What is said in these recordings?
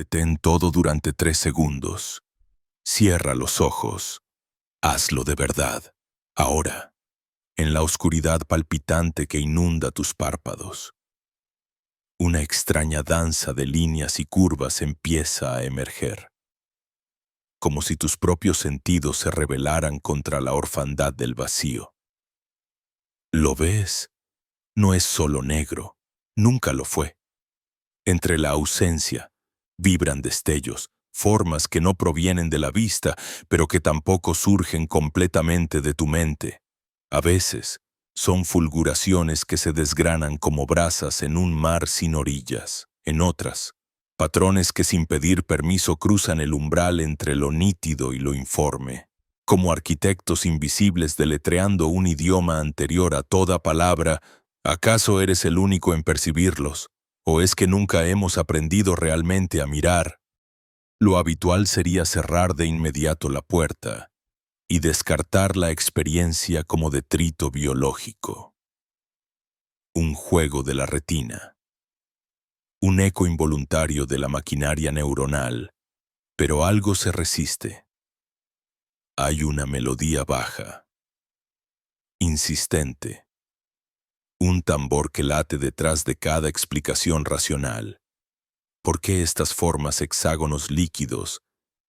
Detén todo durante 3 segundos. Cierra los ojos. Hazlo de verdad. Ahora, en la oscuridad palpitante que inunda tus párpados. Una extraña danza de líneas y curvas empieza a emerger, como si tus propios sentidos se rebelaran contra la orfandad del vacío. ¿Lo ves? No es solo negro, nunca lo fue. Entre la ausencia, vibran destellos, formas que no provienen de la vista, pero que tampoco surgen completamente de tu mente. A veces, son fulguraciones que se desgranan como brasas en un mar sin orillas. En otras, patrones que sin pedir permiso cruzan el umbral entre lo nítido y lo informe, como arquitectos invisibles deletreando un idioma anterior a toda palabra. ¿Acaso eres el único en percibirlos? ¿O es que nunca hemos aprendido realmente a mirar? Lo habitual sería cerrar de inmediato la puerta y descartar la experiencia como detrito biológico. Un juego de la retina. Un eco involuntario de la maquinaria neuronal, pero algo se resiste. Hay una melodía baja, insistente, un tambor que late detrás de cada explicación racional. ¿Por qué estas formas, hexágonos líquidos,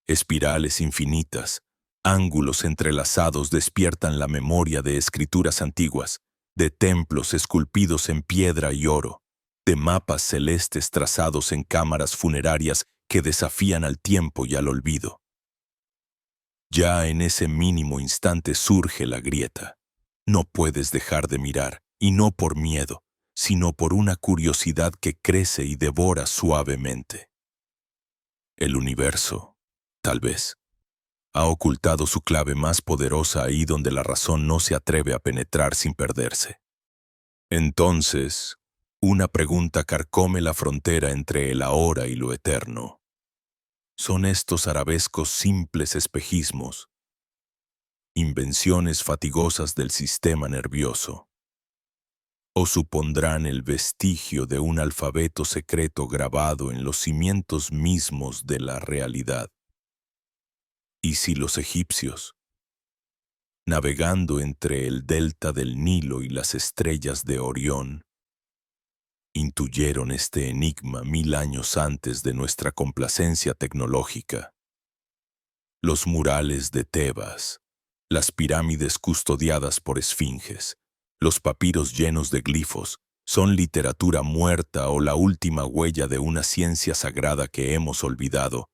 espirales infinitas, ángulos entrelazados despiertan la memoria de escrituras antiguas, de templos esculpidos en piedra y oro, de mapas celestes trazados en cámaras funerarias que desafían al tiempo y al olvido? Ya en ese mínimo instante surge la grieta. No puedes dejar de mirar, y no por miedo, sino por una curiosidad que crece y devora suavemente. El universo, tal vez, ha ocultado su clave más poderosa ahí donde la razón no se atreve a penetrar sin perderse. Entonces, una pregunta carcome la frontera entre el ahora y lo eterno. ¿Son estos arabescos simples espejismos, invenciones fatigosas del sistema nervioso? ¿O supondrán el vestigio de un alfabeto secreto grabado en los cimientos mismos de la realidad? ¿Y si los egipcios, navegando entre el delta del Nilo y las estrellas de Orión, intuyeron este enigma 1000 años antes de nuestra complacencia tecnológica? Los murales de Tebas, las pirámides custodiadas por esfinges, los papiros llenos de glifos, son literatura muerta o la última huella de una ciencia sagrada que hemos olvidado,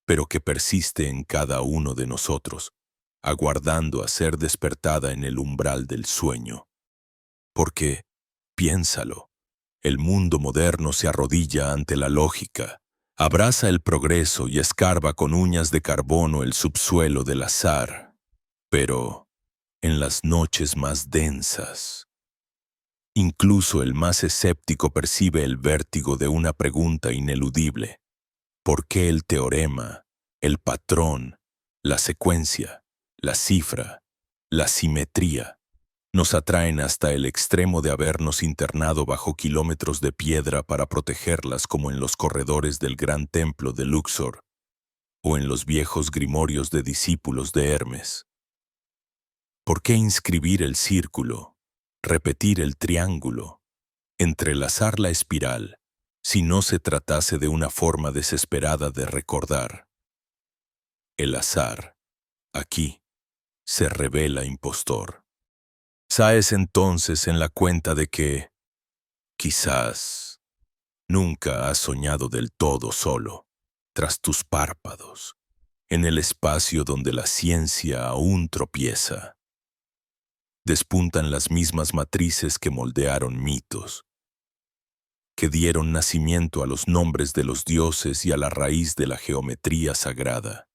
pero que persiste en cada uno de nosotros, aguardando a ser despertada en el umbral del sueño. Porque, piénsalo, el mundo moderno se arrodilla ante la lógica, abraza el progreso y escarba con uñas de carbono el subsuelo del azar. Pero, en las noches más densas, incluso el más escéptico percibe el vértigo de una pregunta ineludible. ¿Por qué el teorema, el patrón, la secuencia, la cifra, la simetría nos atraen hasta el extremo de habernos internado bajo kilómetros de piedra para protegerlas, como en los corredores del gran templo de Luxor o en los viejos grimorios de discípulos de Hermes? ¿Por qué inscribir el círculo, repetir el triángulo, entrelazar la espiral, si no se tratase de una forma desesperada de recordar? El azar, aquí, se revela impostor. Caes entonces en la cuenta de que, quizás, nunca has soñado del todo solo, tras tus párpados, en el espacio donde la ciencia aún tropieza. Despuntan las mismas matrices que moldearon mitos, que dieron nacimiento a los nombres de los dioses y a la raíz de la geometría sagrada.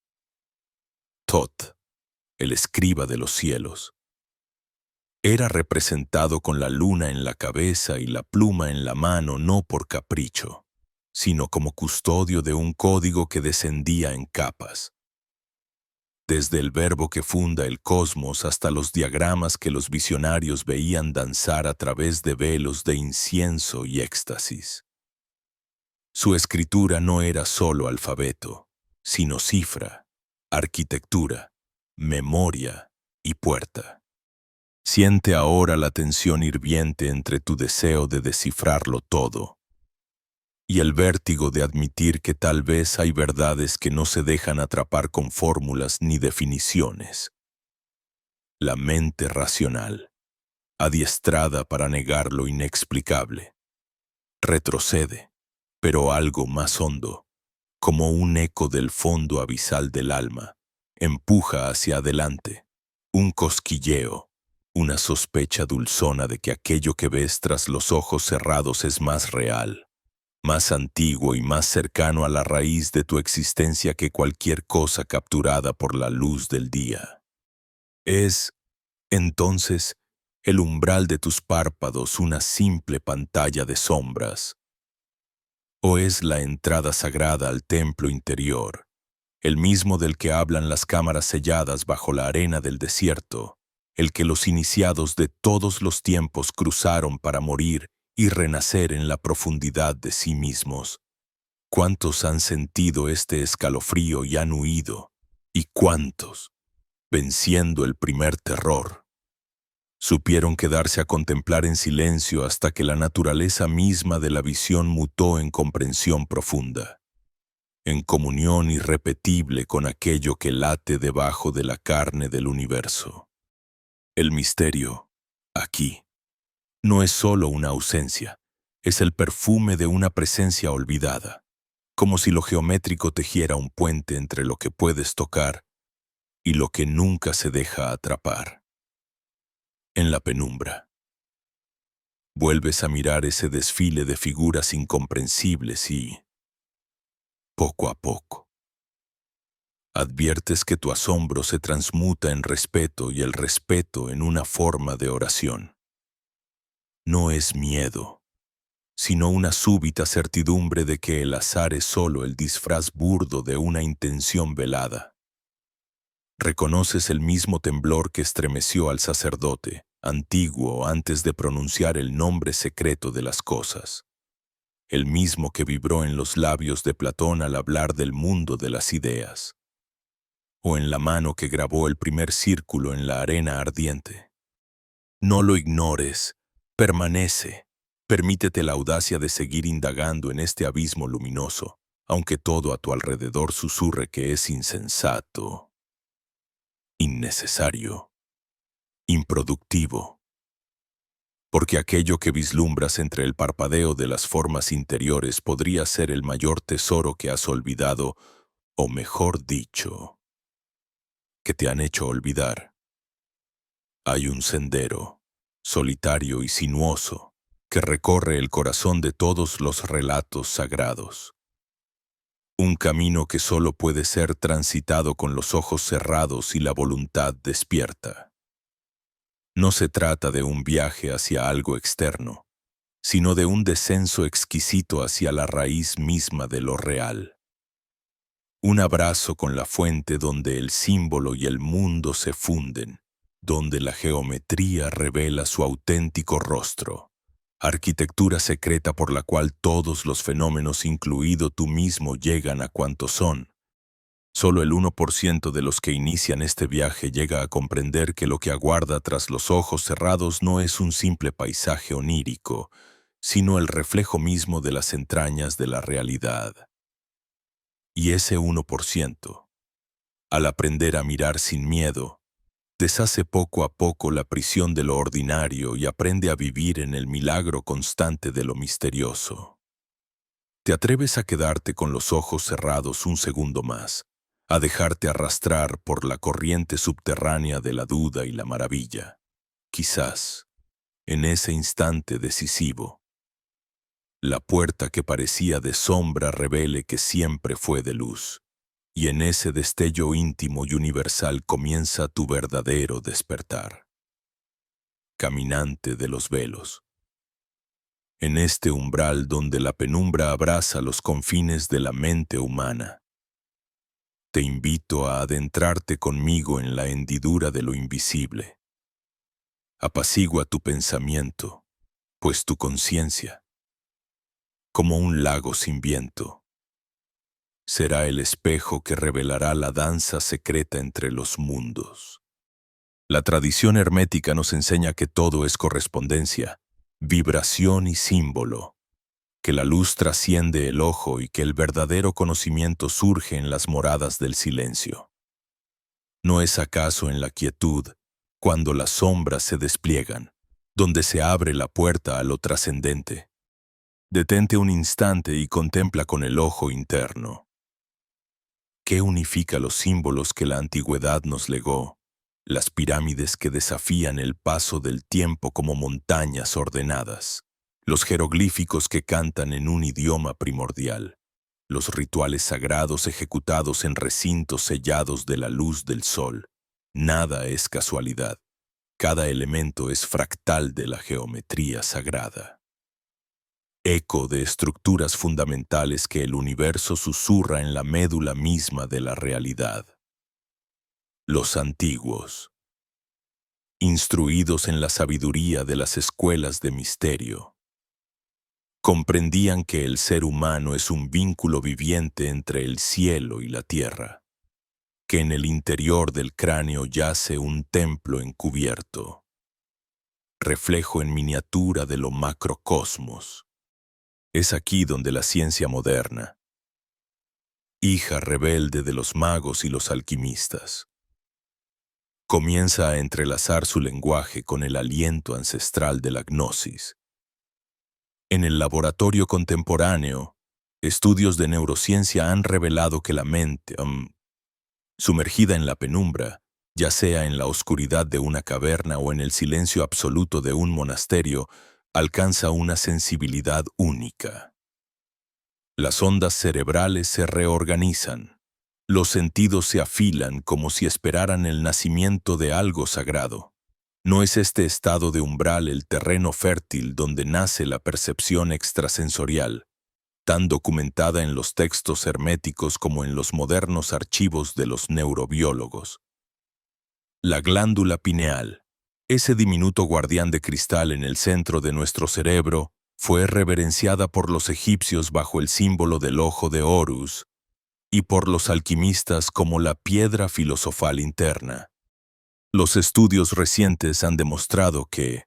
Tot, el escriba de los cielos, era representado con la luna en la cabeza y la pluma en la mano no por capricho, sino como custodio de un código que descendía en capas. Desde el verbo que funda el cosmos hasta los diagramas que los visionarios veían danzar a través de velos de incienso y éxtasis. Su escritura no era solo alfabeto, sino cifra, arquitectura, memoria y puerta. Siente ahora la tensión hirviente entre tu deseo de descifrarlo todo y el vértigo de admitir que tal vez hay verdades que no se dejan atrapar con fórmulas ni definiciones. La mente racional, adiestrada para negar lo inexplicable, retrocede, pero algo más hondo, como un eco del fondo abisal del alma, empuja hacia adelante, un cosquilleo, una sospecha dulzona de que aquello que ves tras los ojos cerrados es más real, más antiguo y más cercano a la raíz de tu existencia que cualquier cosa capturada por la luz del día. Es, entonces, el umbral de tus párpados una simple pantalla de sombras, o es la entrada sagrada al templo interior, el mismo del que hablan las cámaras selladas bajo la arena del desierto, el que los iniciados de todos los tiempos cruzaron para morir y renacer en la profundidad de sí mismos. ¿Cuántos han sentido este escalofrío y han huido? ¿Y cuántos, venciendo el primer terror, supieron quedarse a contemplar en silencio hasta que la naturaleza misma de la visión mutó en comprensión profunda, en comunión irrepetible con aquello que late debajo de la carne del universo? El misterio, aquí, no es solo una ausencia, es el perfume de una presencia olvidada, como si lo geométrico tejiera un puente entre lo que puedes tocar y lo que nunca se deja atrapar. En la penumbra, vuelves a mirar ese desfile de figuras incomprensibles y, poco a poco, adviertes que tu asombro se transmuta en respeto y el respeto en una forma de oración. No es miedo, sino una súbita certidumbre de que el azar es solo el disfraz burdo de una intención velada. Reconoces el mismo temblor que estremeció al sacerdote, antiguo antes de pronunciar el nombre secreto de las cosas, el mismo que vibró en los labios de Platón al hablar del mundo de las ideas, o en la mano que grabó el primer círculo en la arena ardiente. No lo ignores, permanece, permítete la audacia de seguir indagando en este abismo luminoso, aunque todo a tu alrededor susurre que es insensato, innecesario, improductivo. Porque aquello que vislumbras entre el parpadeo de las formas interiores podría ser el mayor tesoro que has olvidado, o mejor dicho, que te han hecho olvidar. Hay un sendero, solitario y sinuoso, que recorre el corazón de todos los relatos sagrados. Un camino que solo puede ser transitado con los ojos cerrados y la voluntad despierta. No se trata de un viaje hacia algo externo, sino de un descenso exquisito hacia la raíz misma de lo real. Un abrazo con la fuente donde el símbolo y el mundo se funden, donde la geometría revela su auténtico rostro, arquitectura secreta por la cual todos los fenómenos, incluido tú mismo, llegan a cuanto son. Solo el 1% de los que inician este viaje llega a comprender que lo que aguarda tras los ojos cerrados no es un simple paisaje onírico, sino el reflejo mismo de las entrañas de la realidad. Y ese 1%, al aprender a mirar sin miedo, deshace poco a poco la prisión de lo ordinario y aprende a vivir en el milagro constante de lo misterioso. ¿Te atreves a quedarte con los ojos cerrados un segundo más, a dejarte arrastrar por la corriente subterránea de la duda y la maravilla? Quizás, en ese instante decisivo, la puerta que parecía de sombra revele que siempre fue de luz, y en ese destello íntimo y universal comienza tu verdadero despertar. Caminante de los velos. En este umbral donde la penumbra abraza los confines de la mente humana, te invito a adentrarte conmigo en la hendidura de lo invisible. Apacigua tu pensamiento, pues tu conciencia, como un lago sin viento. Será el espejo que revelará la danza secreta entre los mundos. La tradición hermética nos enseña que todo es correspondencia, vibración y símbolo, que la luz trasciende el ojo y que el verdadero conocimiento surge en las moradas del silencio. ¿No es acaso en la quietud, cuando las sombras se despliegan, donde se abre la puerta a lo trascendente? Detente un instante y contempla con el ojo interno. ¿Qué unifica los símbolos que la antigüedad nos legó? Las pirámides que desafían el paso del tiempo como montañas ordenadas, los jeroglíficos que cantan en un idioma primordial, los rituales sagrados ejecutados en recintos sellados de la luz del sol. Nada es casualidad. Cada elemento es fractal de la geometría sagrada. Eco de estructuras fundamentales que el universo susurra en la médula misma de la realidad. Los antiguos, instruidos en la sabiduría de las escuelas de misterio, comprendían que el ser humano es un vínculo viviente entre el cielo y la tierra, que en el interior del cráneo yace un templo encubierto, reflejo en miniatura de lo macrocosmos. Es aquí donde la ciencia moderna, hija rebelde de los magos y los alquimistas, comienza a entrelazar su lenguaje con el aliento ancestral de la gnosis. En el laboratorio contemporáneo, estudios de neurociencia han revelado que la mente, sumergida en la penumbra, ya sea en la oscuridad de una caverna o en el silencio absoluto de un monasterio, alcanza una sensibilidad única. Las ondas cerebrales se reorganizan. Los sentidos se afilan como si esperaran el nacimiento de algo sagrado. ¿No es este estado de umbral el terreno fértil donde nace la percepción extrasensorial, tan documentada en los textos herméticos como en los modernos archivos de los neurobiólogos? La glándula pineal, ese diminuto guardián de cristal en el centro de nuestro cerebro, fue reverenciada por los egipcios bajo el símbolo del ojo de Horus y por los alquimistas como la piedra filosofal interna. Los estudios recientes han demostrado que,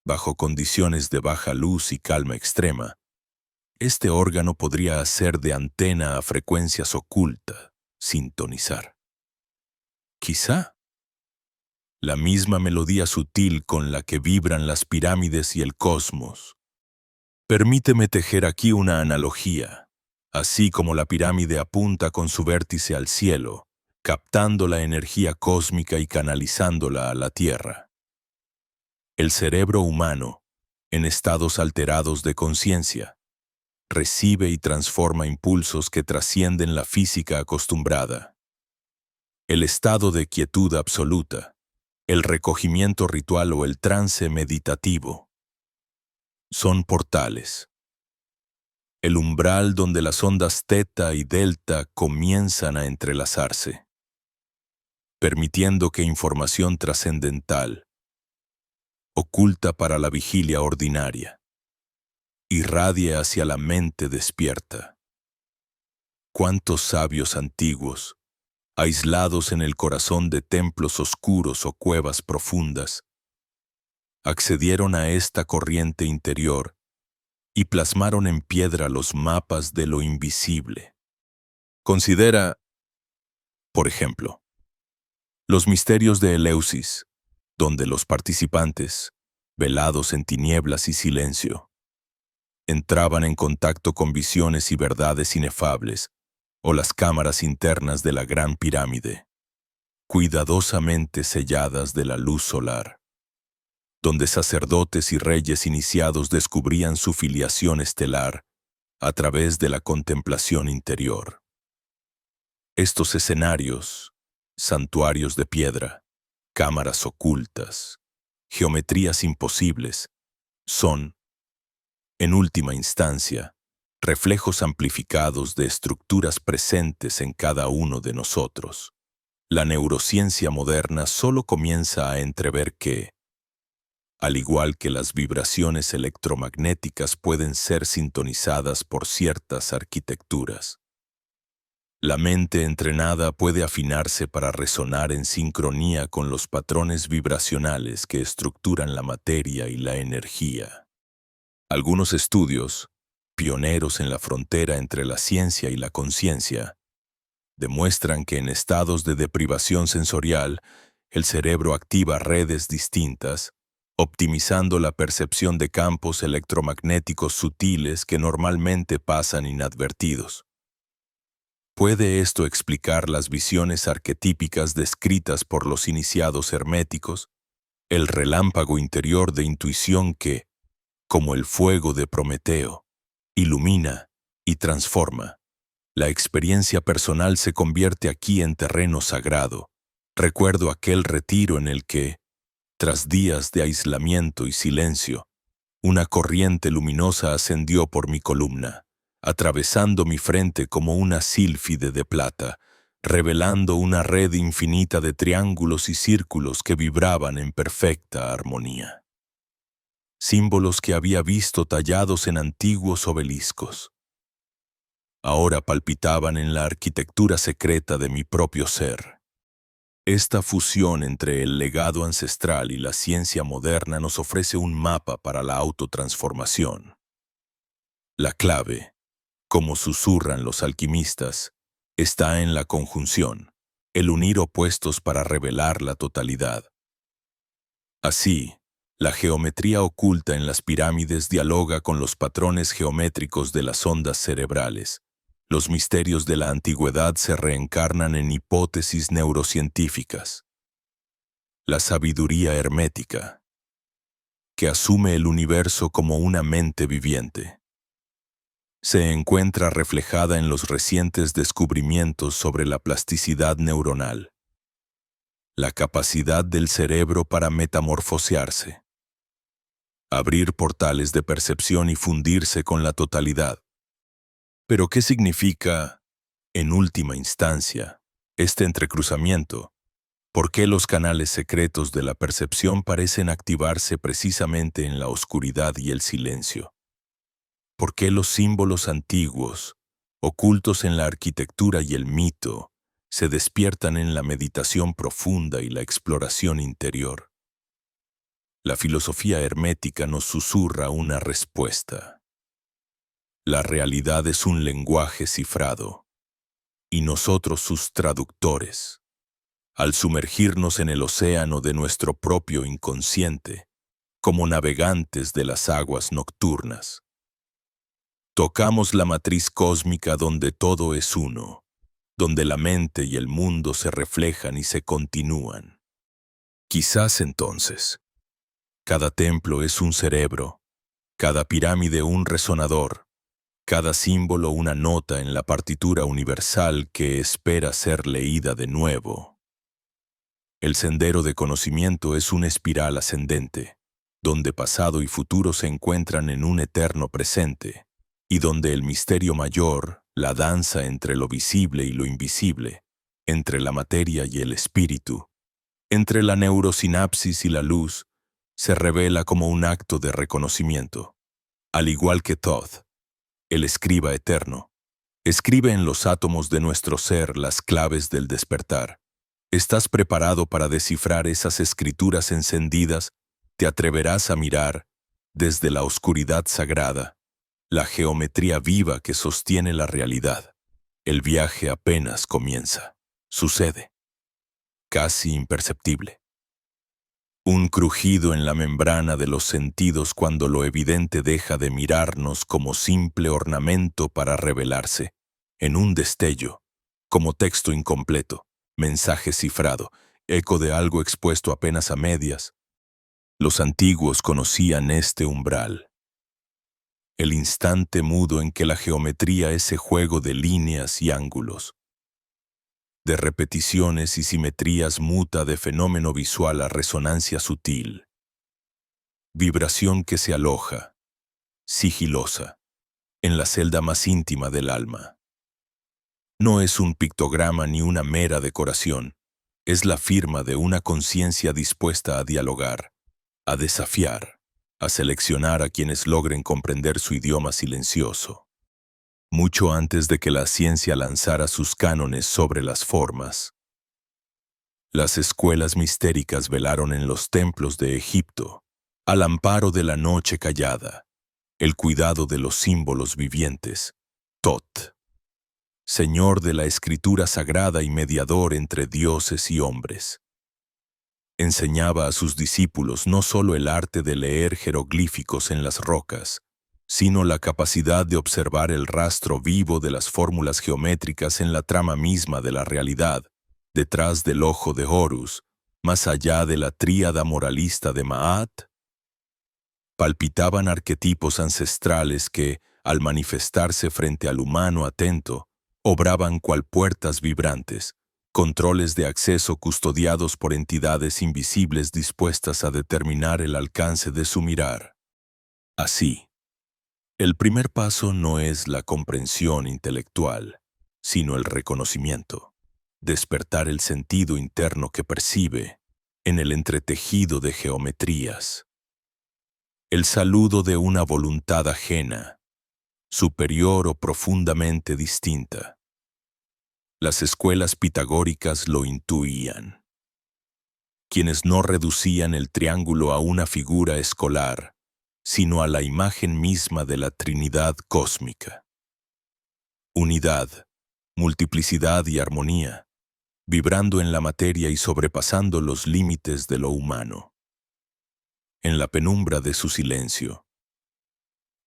bajo condiciones de baja luz y calma extrema, este órgano podría hacer de antena a frecuencias ocultas, sintonizar. Quizá la misma melodía sutil con la que vibran las pirámides y el cosmos. Permíteme tejer aquí una analogía. Así como la pirámide apunta con su vértice al cielo, captando la energía cósmica y canalizándola a la Tierra. El cerebro humano, en estados alterados de conciencia, recibe y transforma impulsos que trascienden la física acostumbrada. El estado de quietud absoluta, el recogimiento ritual o el trance meditativo son portales. El umbral donde las ondas teta y delta comienzan a entrelazarse, permitiendo que información trascendental, oculta para la vigilia ordinaria, irradie hacia la mente despierta. ¿Cuántos sabios antiguos, aislados en el corazón de templos oscuros o cuevas profundas, accedieron a esta corriente interior y plasmaron en piedra los mapas de lo invisible? Considera, por ejemplo, los misterios de Eleusis, donde los participantes, velados en tinieblas y silencio, entraban en contacto con visiones y verdades inefables, o las cámaras internas de la Gran Pirámide, cuidadosamente selladas de la luz solar, donde sacerdotes y reyes iniciados descubrían su filiación estelar a través de la contemplación interior. Estos escenarios, santuarios de piedra, cámaras ocultas, geometrías imposibles, son, en última instancia, reflejos amplificados de estructuras presentes en cada uno de nosotros. La neurociencia moderna solo comienza a entrever que, al igual que las vibraciones electromagnéticas pueden ser sintonizadas por ciertas arquitecturas. La mente entrenada puede afinarse para resonar en sincronía con los patrones vibracionales que estructuran la materia y la energía. Algunos estudios, pioneros en la frontera entre la ciencia y la conciencia, demuestran que en estados de deprivación sensorial, el cerebro activa redes distintas, optimizando la percepción de campos electromagnéticos sutiles que normalmente pasan inadvertidos. ¿Puede esto explicar las visiones arquetípicas descritas por los iniciados herméticos? El relámpago interior de intuición que, como el fuego de Prometeo, ilumina y transforma. La experiencia personal se convierte aquí en terreno sagrado. Recuerdo aquel retiro en el que, tras días de aislamiento y silencio, una corriente luminosa ascendió por mi columna, atravesando mi frente como una sílfide de plata, revelando una red infinita de triángulos y círculos que vibraban en perfecta armonía. Símbolos que había visto tallados en antiguos obeliscos. Ahora palpitaban en la arquitectura secreta de mi propio ser. Esta fusión entre el legado ancestral y la ciencia moderna nos ofrece un mapa para la autotransformación. La clave, como susurran los alquimistas, está en la conjunción, el unir opuestos para revelar la totalidad. Así, la geometría oculta en las pirámides dialoga con los patrones geométricos de las ondas cerebrales. Los misterios de la antigüedad se reencarnan en hipótesis neurocientíficas. La sabiduría hermética, que asume el universo como una mente viviente, se encuentra reflejada en los recientes descubrimientos sobre la plasticidad neuronal, la capacidad del cerebro para metamorfosearse, abrir portales de percepción y fundirse con la totalidad. Pero ¿qué significa, en última instancia, este entrecruzamiento? ¿Por qué los canales secretos de la percepción parecen activarse precisamente en la oscuridad y el silencio? ¿Por qué los símbolos antiguos, ocultos en la arquitectura y el mito, se despiertan en la meditación profunda y la exploración interior? La filosofía hermética nos susurra una respuesta. La realidad es un lenguaje cifrado, y nosotros sus traductores. Al sumergirnos en el océano de nuestro propio inconsciente, como navegantes de las aguas nocturnas, tocamos la matriz cósmica donde todo es uno, donde la mente y el mundo se reflejan y se continúan. Quizás entonces, cada templo es un cerebro, cada pirámide un resonador, cada símbolo una nota en la partitura universal que espera ser leída de nuevo. El sendero de conocimiento es una espiral ascendente, donde pasado y futuro se encuentran en un eterno presente, y donde el misterio mayor, la danza entre lo visible y lo invisible, entre la materia y el espíritu, entre la neurosinapsis y la luz, se revela como un acto de reconocimiento. Al igual que Thoth, el escriba eterno, escribe en los átomos de nuestro ser las claves del despertar. ¿Estás preparado para descifrar esas escrituras encendidas? ¿Te atreverás a mirar, desde la oscuridad sagrada, la geometría viva que sostiene la realidad? El viaje apenas comienza. Sucede. Casi imperceptible. Un crujido en la membrana de los sentidos cuando lo evidente deja de mirarnos como simple ornamento para revelarse, en un destello, como texto incompleto, mensaje cifrado, eco de algo expuesto apenas a medias. Los antiguos conocían este umbral. El instante mudo en que la geometría, ese juego de líneas y ángulos, de repeticiones y simetrías, muta de fenómeno visual a resonancia sutil. Vibración que se aloja, sigilosa, en la celda más íntima del alma. No es un pictograma ni una mera decoración, es la firma de una conciencia dispuesta a dialogar, a desafiar, a seleccionar a quienes logren comprender su idioma silencioso. Mucho antes de que la ciencia lanzara sus cánones sobre las formas, las escuelas mistéricas velaron en los templos de Egipto, al amparo de la noche callada, el cuidado de los símbolos vivientes, Tot, Señor de la escritura sagrada y mediador entre dioses y hombres. Enseñaba a sus discípulos no solo el arte de leer jeroglíficos en las rocas, sino la capacidad de observar el rastro vivo de las fórmulas geométricas en la trama misma de la realidad, detrás del ojo de Horus, más allá de la tríada moralista de Maat. Palpitaban arquetipos ancestrales que, al manifestarse frente al humano atento, obraban cual puertas vibrantes, controles de acceso custodiados por entidades invisibles dispuestas a determinar el alcance de su mirar. Así, el primer paso no es la comprensión intelectual, sino el reconocimiento, despertar el sentido interno que percibe en el entretejido de geometrías. El saludo de una voluntad ajena, superior o profundamente distinta. Las escuelas pitagóricas lo intuían. Quienes no reducían el triángulo a una figura escolar, sino a la imagen misma de la Trinidad cósmica. Unidad, multiplicidad y armonía, vibrando en la materia y sobrepasando los límites de lo humano. En la penumbra de su silencio,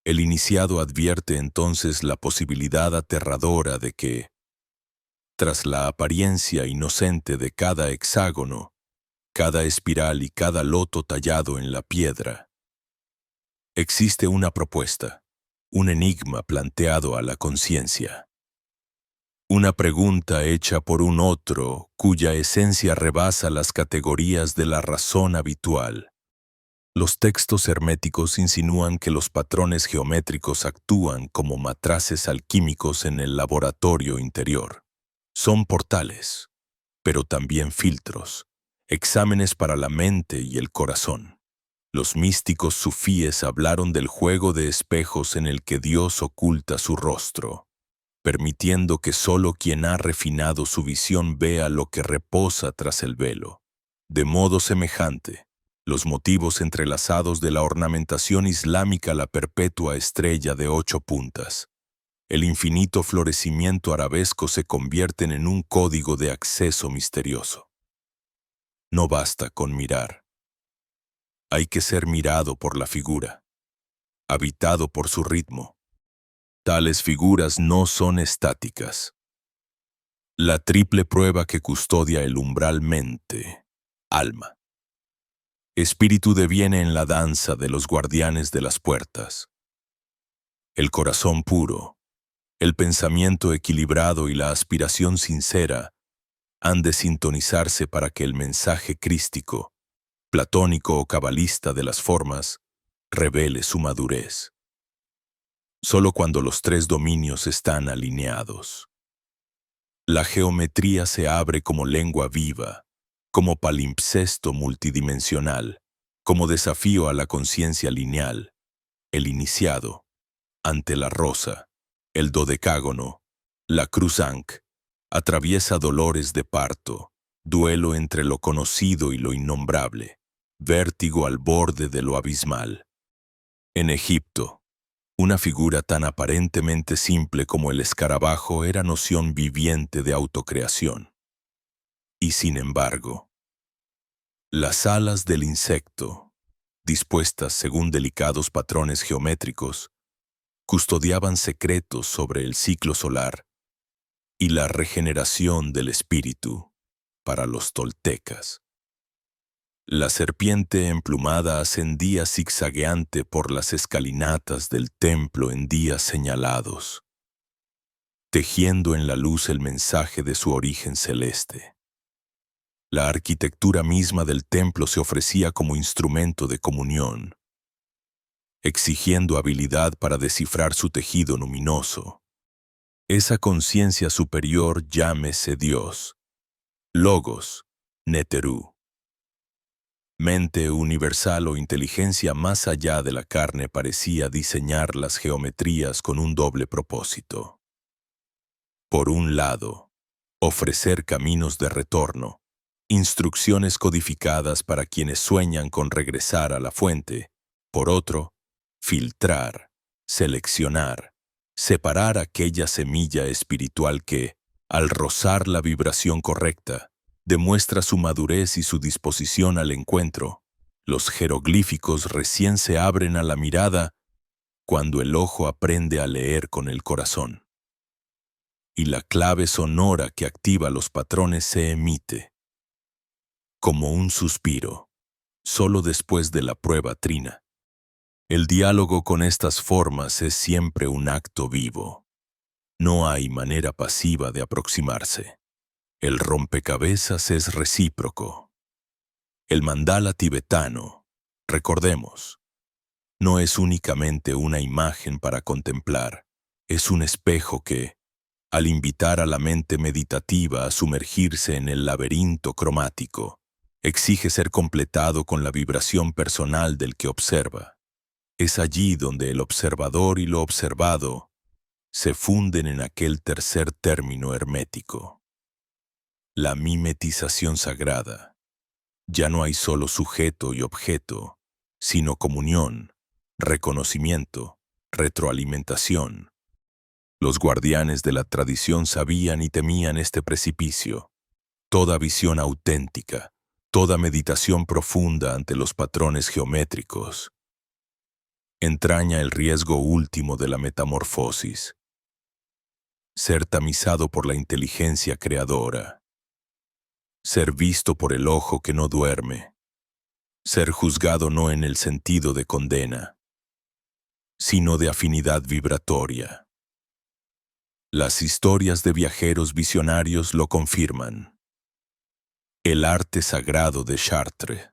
el iniciado advierte entonces la posibilidad aterradora de que, tras la apariencia inocente de cada hexágono, cada espiral y cada loto tallado en la piedra, existe una propuesta, un enigma planteado a la conciencia. Una pregunta hecha por un otro cuya esencia rebasa las categorías de la razón habitual. Los textos herméticos insinúan que los patrones geométricos actúan como matraces alquímicos en el laboratorio interior. Son portales, pero también filtros, exámenes para la mente y el corazón. Los místicos sufíes hablaron del juego de espejos en el que Dios oculta su rostro, permitiendo que solo quien ha refinado su visión vea lo que reposa tras el velo. De modo semejante, los motivos entrelazados de la ornamentación islámica, la perpetua estrella de 8 puntas, el infinito florecimiento arabesco se convierten en un código de acceso misterioso. No basta con mirar. Hay que ser mirado por la figura, habitado por su ritmo. Tales figuras no son estáticas. La triple prueba que custodia el umbral mente, alma. Espíritu deviene en la danza de los guardianes de las puertas. El corazón puro, el pensamiento equilibrado y la aspiración sincera han de sintonizarse para que el mensaje crístico, platónico o cabalista de las formas, revele su madurez. Solo cuando los tres dominios están alineados. La geometría se abre como lengua viva, como palimpsesto multidimensional, como desafío a la conciencia lineal, el iniciado, ante la rosa, el dodecágono, la cruz Ankh, atraviesa dolores de parto, duelo entre lo conocido y lo innombrable, vértigo al borde de lo abismal. En Egipto, una figura tan aparentemente simple como el escarabajo era noción viviente de autocreación. Y sin embargo, las alas del insecto, dispuestas según delicados patrones geométricos, custodiaban secretos sobre el ciclo solar y la regeneración del espíritu para los toltecas. La serpiente emplumada ascendía zigzagueante por las escalinatas del templo en días señalados, tejiendo en la luz el mensaje de su origen celeste. La arquitectura misma del templo se ofrecía como instrumento de comunión, exigiendo habilidad para descifrar su tejido luminoso. Esa conciencia superior llámese Dios, Logos, Neterú. Mente universal o inteligencia más allá de la carne parecía diseñar las geometrías con un doble propósito. Por un lado, ofrecer caminos de retorno, instrucciones codificadas para quienes sueñan con regresar a la fuente. Por otro, filtrar, seleccionar, separar aquella semilla espiritual que, al rozar la vibración correcta, demuestra su madurez y su disposición al encuentro. Los jeroglíficos recién se abren a la mirada cuando el ojo aprende a leer con el corazón. Y la clave sonora que activa los patrones se emite como un suspiro, solo después de la prueba trina. El diálogo con estas formas es siempre un acto vivo. No hay manera pasiva de aproximarse. El rompecabezas es recíproco. El mandala tibetano, recordemos, no es únicamente una imagen para contemplar, es un espejo que, al invitar a la mente meditativa a sumergirse en el laberinto cromático, exige ser completado con la vibración personal del que observa. Es allí donde el observador y lo observado se funden en aquel tercer término hermético. La mimetización sagrada. Ya no hay solo sujeto y objeto, sino comunión, reconocimiento, retroalimentación. Los guardianes de la tradición sabían y temían este precipicio. Toda visión auténtica, toda meditación profunda ante los patrones geométricos, entraña el riesgo último de la metamorfosis. Ser tamizado por la inteligencia creadora. Ser visto por el ojo que no duerme. Ser juzgado no en el sentido de condena, sino de afinidad vibratoria. Las historias de viajeros visionarios lo confirman. El arte sagrado de Chartres.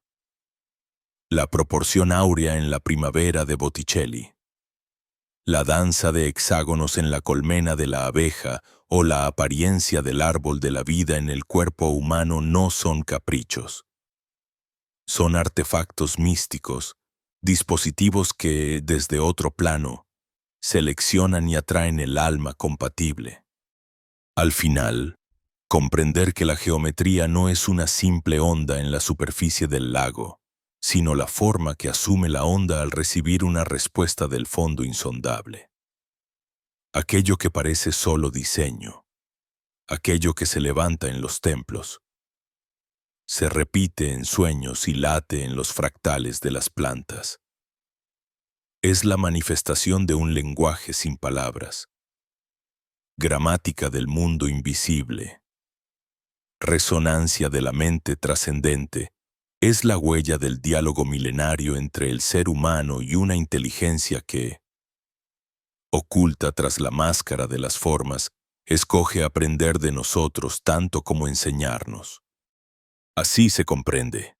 La proporción áurea en la primavera de Botticelli. La danza de hexágonos en la colmena de la abeja o la apariencia del árbol de la vida en el cuerpo humano no son caprichos. Son artefactos místicos, dispositivos que, desde otro plano, seleccionan y atraen el alma compatible. Al final, comprender que la geometría no es una simple onda en la superficie del lago, sino la forma que asume la onda al recibir una respuesta del fondo insondable. Aquello que parece solo diseño, aquello que se levanta en los templos, se repite en sueños y late en los fractales de las plantas. Es la manifestación de un lenguaje sin palabras, gramática del mundo invisible, resonancia de la mente trascendente. Es la huella del diálogo milenario entre el ser humano y una inteligencia que, oculta tras la máscara de las formas, escoge aprender de nosotros tanto como enseñarnos. Así se comprende,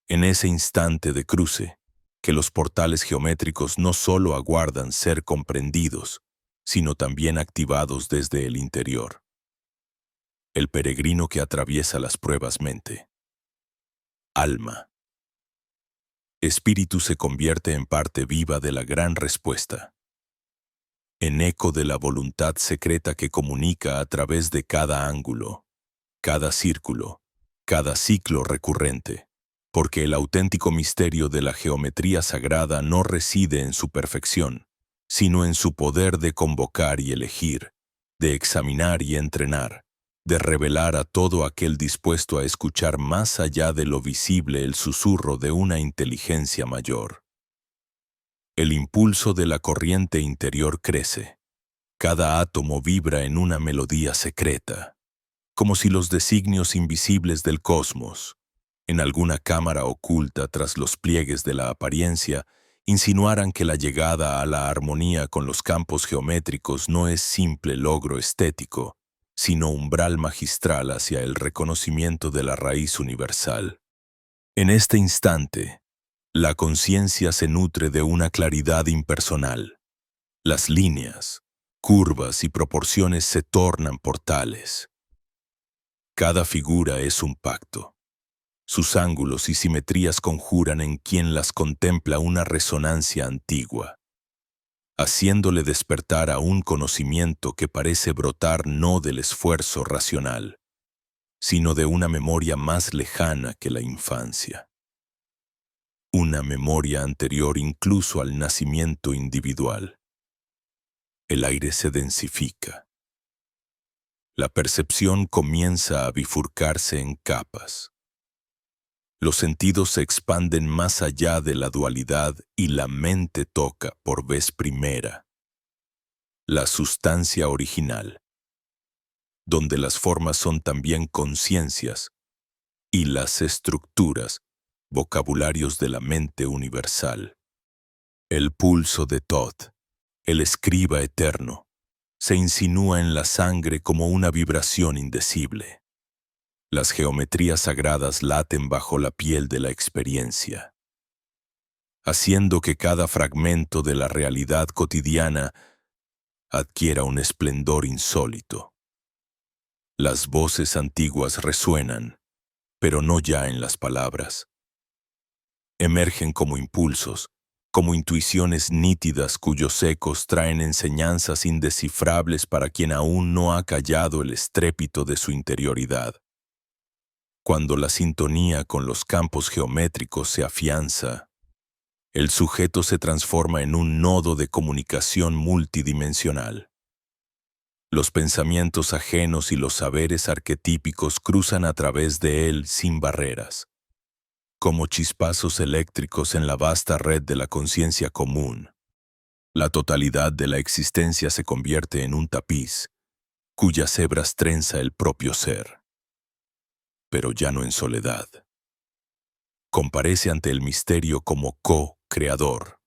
en ese instante de cruce, que los portales geométricos no solo aguardan ser comprendidos, sino también activados desde el interior. El peregrino que atraviesa las pruebas mente. Alma. Espíritu se convierte en parte viva de la gran respuesta, en eco de la voluntad secreta que comunica a través de cada ángulo, cada círculo, cada ciclo recurrente, porque el auténtico misterio de la geometría sagrada no reside en su perfección, sino en su poder de convocar y elegir, de examinar y entrenar, de revelar a todo aquel dispuesto a escuchar más allá de lo visible el susurro de una inteligencia mayor. El impulso de la corriente interior crece. Cada átomo vibra en una melodía secreta, como si los designios invisibles del cosmos, en alguna cámara oculta tras los pliegues de la apariencia, insinuaran que la llegada a la armonía con los campos geométricos no es simple logro estético, sino umbral magistral hacia el reconocimiento de la raíz universal. En este instante, la conciencia se nutre de una claridad impersonal. Las líneas, curvas y proporciones se tornan portales. Cada figura es un pacto. Sus ángulos y simetrías conjuran en quien las contempla una resonancia antigua, haciéndole despertar a un conocimiento que parece brotar no del esfuerzo racional, sino de una memoria más lejana que la infancia. Una memoria anterior incluso al nacimiento individual. El aire se densifica. La percepción comienza a bifurcarse en capas. Los sentidos se expanden más allá de la dualidad y la mente toca por vez primera la sustancia original, donde las formas son también conciencias y las estructuras, vocabularios de la mente universal. El pulso de Thoth, el escriba eterno, se insinúa en la sangre como una vibración indecible. Las geometrías sagradas laten bajo la piel de la experiencia, haciendo que cada fragmento de la realidad cotidiana adquiera un esplendor insólito. Las voces antiguas resuenan, pero no ya en las palabras. Emergen como impulsos, como intuiciones nítidas cuyos ecos traen enseñanzas indescifrables para quien aún no ha callado el estrépito de su interioridad. Cuando la sintonía con los campos geométricos se afianza, el sujeto se transforma en un nodo de comunicación multidimensional. Los pensamientos ajenos y los saberes arquetípicos cruzan a través de él sin barreras, como chispazos eléctricos en la vasta red de la conciencia común. La totalidad de la existencia se convierte en un tapiz, cuyas hebras trenza el propio ser. Pero ya no en soledad. Comparece ante el misterio como co-creador.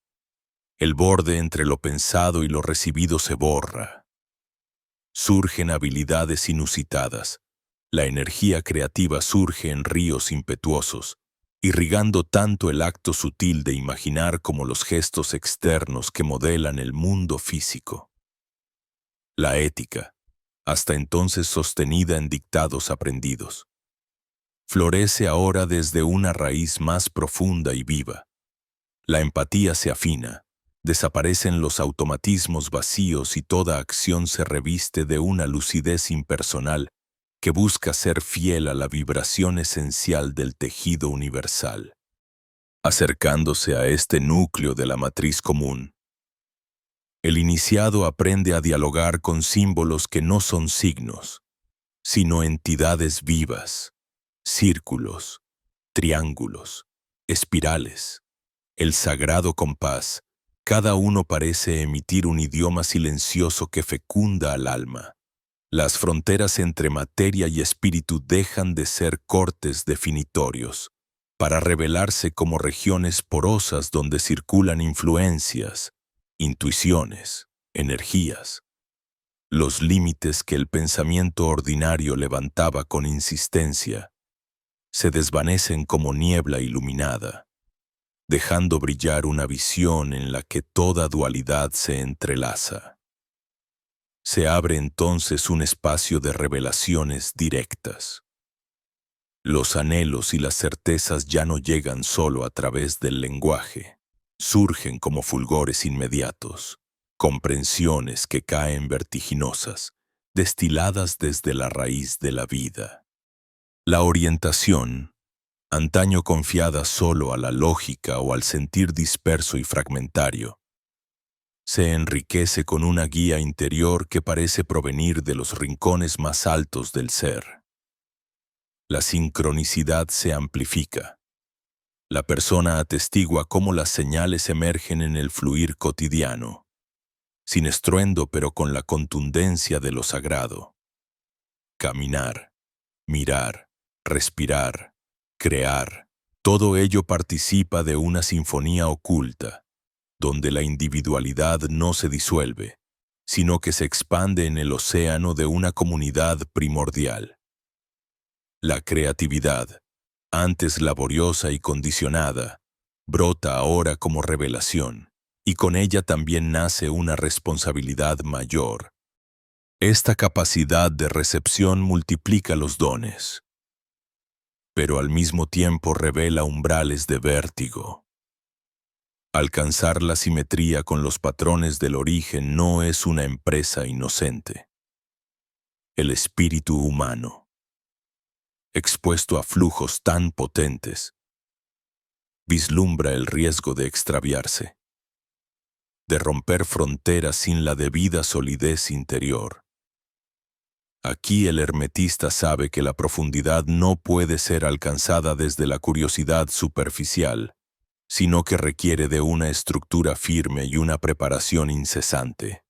El borde entre lo pensado y lo recibido se borra. Surgen habilidades inusitadas. La energía creativa surge en ríos impetuosos, irrigando tanto el acto sutil de imaginar como los gestos externos que modelan el mundo físico. La ética, hasta entonces sostenida en dictados aprendidos, florece ahora desde una raíz más profunda y viva. La empatía se afina, desaparecen los automatismos vacíos y toda acción se reviste de una lucidez impersonal que busca ser fiel a la vibración esencial del tejido universal. Acercándose a este núcleo de la matriz común, el iniciado aprende a dialogar con símbolos que no son signos, sino entidades vivas, círculos, triángulos, espirales. El sagrado compás, cada uno parece emitir un idioma silencioso que fecunda al alma. Las fronteras entre materia y espíritu dejan de ser cortes definitorios, para revelarse como regiones porosas donde circulan influencias, intuiciones, energías. Los límites que el pensamiento ordinario levantaba con insistencia se desvanecen como niebla iluminada, dejando brillar una visión en la que toda dualidad se entrelaza. Se abre entonces un espacio de revelaciones directas. Los anhelos y las certezas ya no llegan solo a través del lenguaje, surgen como fulgores inmediatos, comprensiones que caen vertiginosas, destiladas desde la raíz de la vida. La orientación, antaño confiada solo a la lógica o al sentir disperso y fragmentario, se enriquece con una guía interior que parece provenir de los rincones más altos del ser. La sincronicidad se amplifica. La persona atestigua cómo las señales emergen en el fluir cotidiano, sin estruendo pero con la contundencia de lo sagrado. Caminar, mirar, respirar, crear, todo ello participa de una sinfonía oculta, donde la individualidad no se disuelve, sino que se expande en el océano de una comunidad primordial. La creatividad, antes laboriosa y condicionada, brota ahora como revelación, y con ella también nace una responsabilidad mayor. Esta capacidad de recepción multiplica los dones. pero al mismo tiempo revela umbrales de vértigo. Alcanzar la simetría con los patrones del origen no es una empresa inocente. El espíritu humano, expuesto a flujos tan potentes, vislumbra el riesgo de extraviarse, de romper fronteras sin la debida solidez interior. Aquí el hermetista sabe que la profundidad no puede ser alcanzada desde la curiosidad superficial, sino que requiere de una estructura firme y una preparación incesante.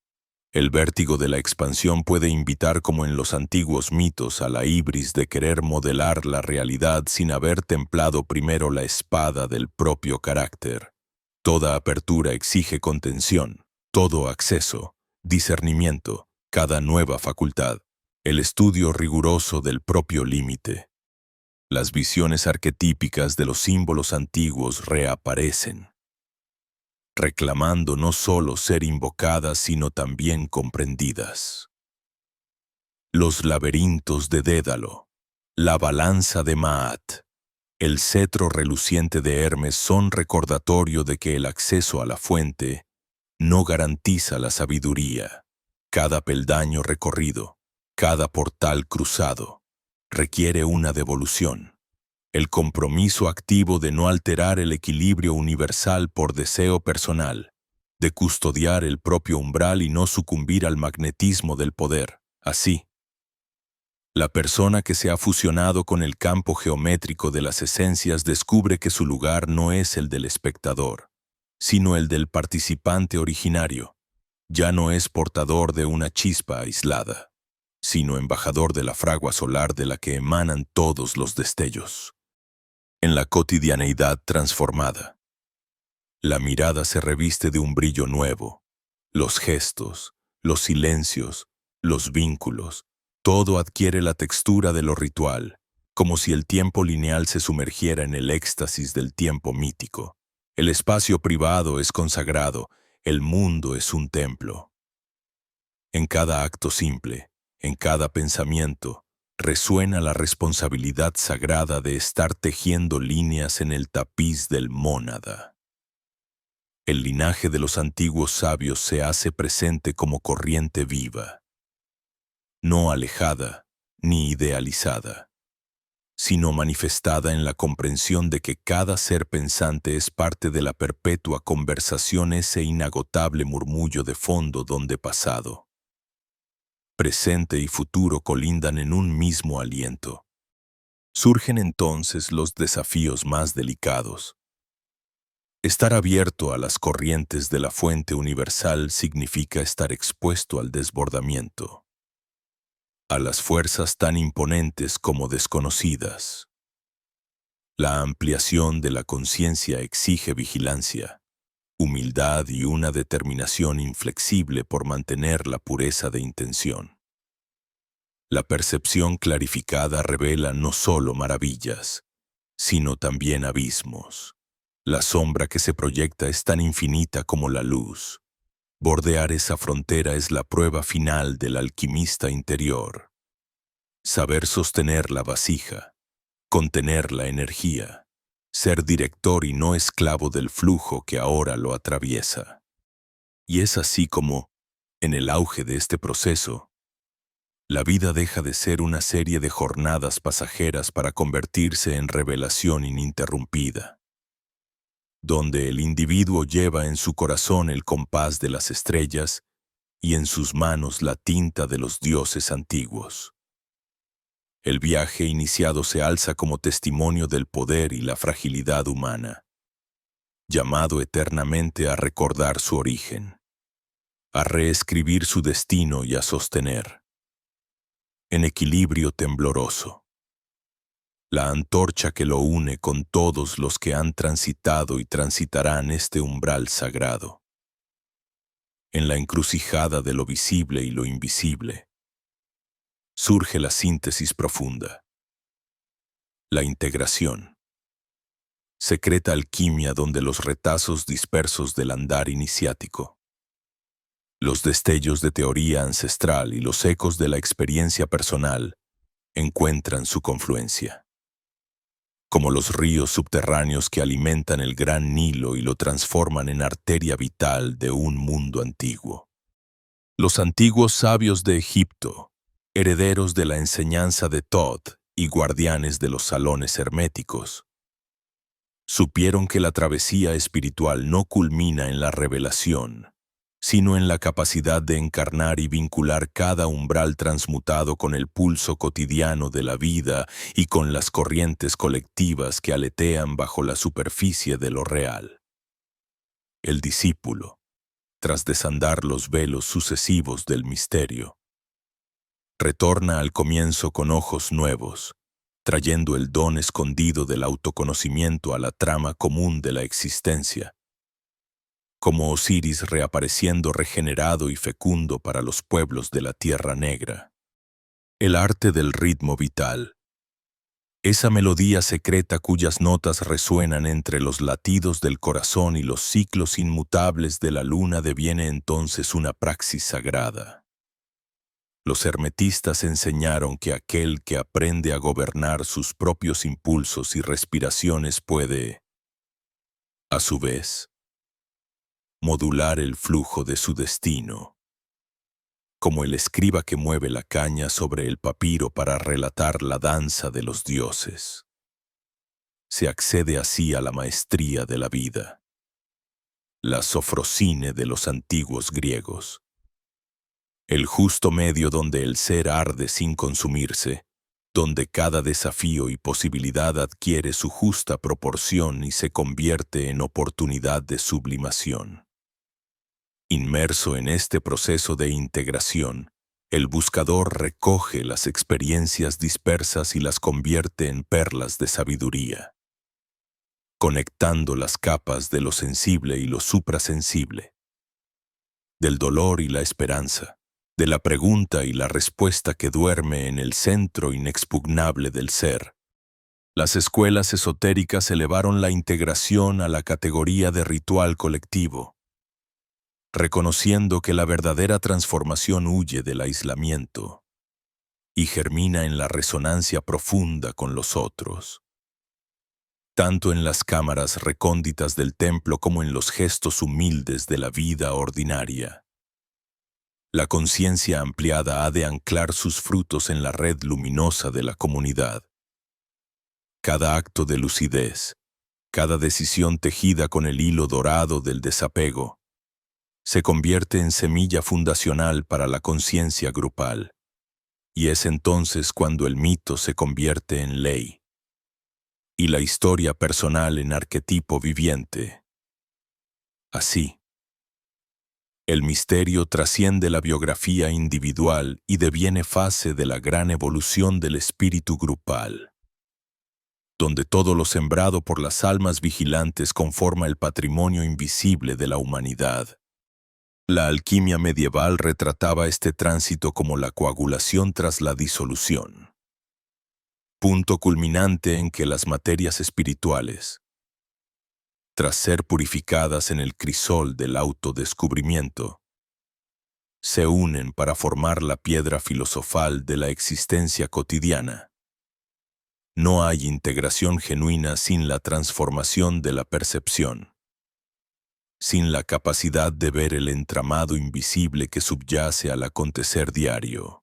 El vértigo de la expansión puede invitar, como en los antiguos mitos, a la ibris de querer modelar la realidad sin haber templado primero la espada del propio carácter. Toda apertura exige contención, todo acceso, discernimiento, cada nueva facultad, el estudio riguroso del propio límite. Las visiones arquetípicas de los símbolos antiguos reaparecen, reclamando no solo ser invocadas, sino también comprendidas. Los laberintos de Dédalo, la balanza de Maat, el cetro reluciente de Hermes son recordatorio de que el acceso a la fuente no garantiza la sabiduría. Cada peldaño recorrido, cada portal cruzado, requiere una devolución. El compromiso activo de no alterar el equilibrio universal por deseo personal, de custodiar el propio umbral y no sucumbir al magnetismo del poder. Así, la persona que se ha fusionado con el campo geométrico de las esencias descubre que su lugar no es el del espectador, sino el del participante originario. Ya no es portador de una chispa aislada, sino embajador de la fragua solar de la que emanan todos los destellos. En la cotidianeidad transformada, la mirada se reviste de un brillo nuevo. Los gestos, los silencios, los vínculos, todo adquiere la textura de lo ritual, como si el tiempo lineal se sumergiera en el éxtasis del tiempo mítico. El espacio privado es consagrado, el mundo es un templo. En cada acto simple, en cada pensamiento, resuena la responsabilidad sagrada de estar tejiendo líneas en el tapiz del mónada. El linaje de los antiguos sabios se hace presente como corriente viva, no alejada ni idealizada, sino manifestada en la comprensión de que cada ser pensante es parte de la perpetua conversación, ese inagotable murmullo de fondo donde pasado, presente y futuro colindan en un mismo aliento. Surgen entonces los desafíos más delicados. Estar abierto a las corrientes de la fuente universal significa estar expuesto al desbordamiento, a las fuerzas tan imponentes como desconocidas. La ampliación de la conciencia exige vigilancia, humildad y una determinación inflexible por mantener la pureza de intención. La percepción clarificada revela no solo maravillas, sino también abismos. La sombra que se proyecta es tan infinita como la luz. Bordear esa frontera es la prueba final del alquimista interior. Saber sostener la vasija, contener la energía, ser director y no esclavo del flujo que ahora lo atraviesa. Y es así como, en el auge de este proceso, la vida deja de ser una serie de jornadas pasajeras para convertirse en revelación ininterrumpida, donde el individuo lleva en su corazón el compás de las estrellas y en sus manos la tinta de los dioses antiguos. El viaje iniciado se alza como testimonio del poder y la fragilidad humana, llamado eternamente a recordar su origen, a reescribir su destino y a sostener, en equilibrio tembloroso, la antorcha que lo une con todos los que han transitado y transitarán este umbral sagrado. En la encrucijada de lo visible y lo invisible, surge la síntesis profunda, la integración, secreta alquimia donde los retazos dispersos del andar iniciático, los destellos de teoría ancestral y los ecos de la experiencia personal encuentran su confluencia. como los ríos subterráneos que alimentan el gran Nilo y lo transforman en arteria vital de un mundo antiguo. Los antiguos sabios de Egipto, herederos de la enseñanza de Thoth y guardianes de los salones herméticos, supieron que la travesía espiritual no culmina en la revelación, sino en la capacidad de encarnar y vincular cada umbral transmutado con el pulso cotidiano de la vida y con las corrientes colectivas que aletean bajo la superficie de lo real. El discípulo, tras desandar los velos sucesivos del misterio, retorna al comienzo con ojos nuevos, trayendo el don escondido del autoconocimiento a la trama común de la existencia, como Osiris reapareciendo regenerado y fecundo para los pueblos de la Tierra Negra. El arte del ritmo vital, esa melodía secreta cuyas notas resuenan entre los latidos del corazón y los ciclos inmutables de la luna, deviene entonces una praxis sagrada. Los hermetistas enseñaron que aquel que aprende a gobernar sus propios impulsos y respiraciones puede, a su vez, modular el flujo de su destino, como el escriba que mueve la caña sobre el papiro para relatar la danza de los dioses. Se accede así a la maestría de la vida, la sofrosine de los antiguos griegos. El justo medio donde el ser arde sin consumirse, donde cada desafío y posibilidad adquiere su justa proporción y se convierte en oportunidad de sublimación. Inmerso en este proceso de integración, el buscador recoge las experiencias dispersas y las convierte en perlas de sabiduría, conectando las capas de lo sensible y lo suprasensible, del dolor y la esperanza, de la pregunta y la respuesta que duerme en el centro inexpugnable del ser. Las escuelas esotéricas elevaron la integración a la categoría de ritual colectivo, reconociendo que la verdadera transformación huye del aislamiento y germina en la resonancia profunda con los otros. Tanto en las cámaras recónditas del templo como en los gestos humildes de la vida ordinaria, la conciencia ampliada ha de anclar sus frutos en la red luminosa de la comunidad. Cada acto de lucidez, cada decisión tejida con el hilo dorado del desapego, se convierte en semilla fundacional para la conciencia grupal, y es entonces cuando el mito se convierte en ley, y la historia personal en arquetipo viviente. Así, el misterio trasciende la biografía individual y deviene fase de la gran evolución del espíritu grupal, donde todo lo sembrado por las almas vigilantes conforma el patrimonio invisible de la humanidad. La alquimia medieval retrataba este tránsito como la coagulación tras la disolución, punto culminante en que las materias espirituales, tras ser purificadas en el crisol del autodescubrimiento, se unen para formar la piedra filosofal de la existencia cotidiana. No hay integración genuina sin la transformación de la percepción, sin la capacidad de ver el entramado invisible que subyace al acontecer diario,